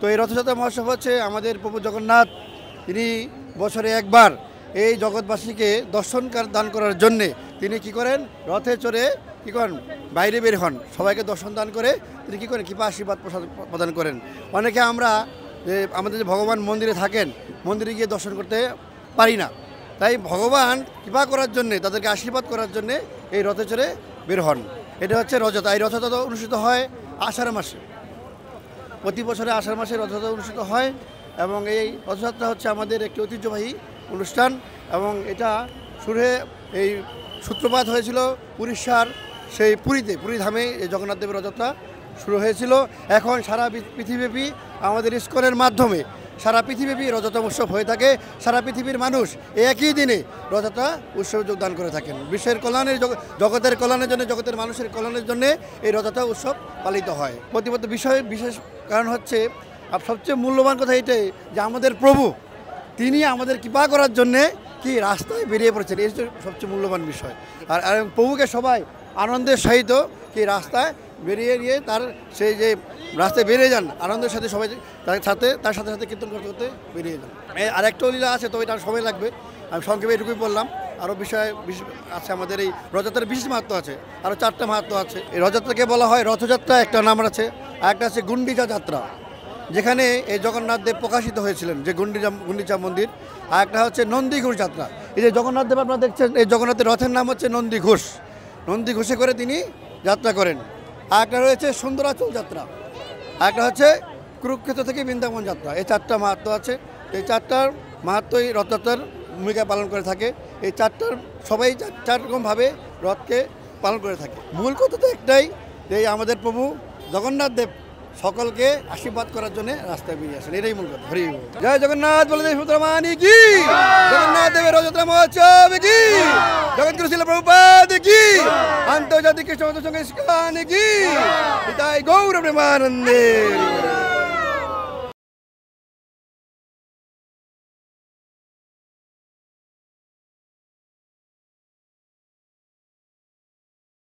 তো এই রথযাত্রা মহোৎসব হচ্ছে আমাদের প্রভু জগন্নাথ, তিনি বছরে একবার এই জগৎবাসীকে দর্শন দান করার জন্যে তিনি কি করেন, রথে চড়ে কী করেন, বাইরে বের হন, সবাইকে দর্শন দান করে তিনি কী করেন, কৃপা আশীর্বাদ প্রদান করেন। অনেকে আমরা যে আমাদের যে ভগবান মন্দিরে থাকেন, মন্দিরে গিয়ে দর্শন করতে পারি না, তাই ভগবান কৃপা করার জন্যে, তাদেরকে আশীর্বাদ করার জন্যে এই রথে চড়ে বের হন। এটা হচ্ছে রথযাত্রা। এই রথযাত্রা অনুষ্ঠিত হয় আষাঢ় মাসে, প্রতি বছরে আষাঢ় মাসে রথযাত্রা অনুষ্ঠিত হয় এবং এই রথযাত্রা হচ্ছে আমাদের একটি ঐতিহ্যবাহী অনুষ্ঠান এবং এটা এই সূত্রপাত হয়েছিল উড়িষ্যার সেই পুরী ধামে এই জগন্নাথ দেবের রথযাত্রা শুরু হয়েছিল। এখন সারা পৃথিবীব্যাপী আমাদের ইস্কনের মাধ্যমে সারা পৃথিবীব্যাপী রথযাত্রা উৎসব হয়ে থাকে। সারা পৃথিবীর মানুষ একই দিনে রথযাত্রা উৎসবে যোগদান করে থাকেন। বিশ্বের কল্যাণের, জগতের কল্যাণের জন্য, জগতের মানুষের কল্যাণের জন্য এই রথযাত্রা উৎসব পালিত হয়। প্রতিবদ্ধ বিশেষ কারণ হচ্ছে সবচেয়ে মূল্যবান কথা এটাই যে আমাদের প্রভু তিনি আমাদের কৃপা করার জন্যে কি রাস্তায় বেরিয়ে পড়েছেন, এই হচ্ছে সবচেয়ে মূল্যবান বিষয়। আর প্রভুকে সবাই আনন্দের সহিত কি রাস্তায় বেরিয়ে গিয়ে তার সেই যে রাস্তায় বেরিয়ে যান আনন্দের সাথে, সবাই তার সাথে সাথে কীর্তন করতে করতে বেরিয়ে যান। আরেকটা লীলা আছে, তবে তার সময় লাগবে, আমি সংক্ষেপে এটুকুই বললাম। আরও বিষয় আছে, আমাদের এই রথযাত্রার বিশেষ মাহাত্ম্য আছে, আরও 4টা মাহাত্ম্য আছে। এই রথযাত্রাকে বলা হয় রথযাত্রা, একটা নাম আছে, আর একটা আছে গুন্ডিচা যাত্রা, যেখানে এই জগন্নাথ দেব প্রকাশিত হয়েছিলেন, যে গুন্ডিচা মন্দির। আর একটা হচ্ছে নন্দী ঘোষ যাত্রা। এই যে জগন্নাথ দেব আপনারা দেখছেন, এই জগন্নাথের রথের নাম হচ্ছে নন্দী ঘোষ, নন্দী ঘোষে করে তিনি যাত্রা করেন। আর একটা রয়েছে সুন্দরাচল যাত্রা, আর একটা হচ্ছে কুরুক্ষেত্র থেকে বৃন্দাবন যাত্রা। এই 4টা মাহাত্ম্য আছে। এই 4টার মাহাত্ম্যই রথযাত্রার ভূমিকা পালন করে থাকে। এই 4টার সবাই 4 রকমভাবে রথকে পালন করে থাকে। মূল কথা তো একটাই, যে আমাদের প্রভু জগন্নাথ দেব সকলকে আশীর্বাদ করার জন্য রাস্তায় বেরিয়ে আসেন, এটাই মূল কথা। হরি বল, জয় জগন্নাথ বলদেব সুতরামানি কি, জগন্নাথ দেবের রথযাত্রা মহোৎসব কি, জগৎগুরু শিল প্রভুপাদ কি, আন্তর্জাতিক কৃষ্ণ সঙ্গে কি, গৌর প্রেমানন্দে।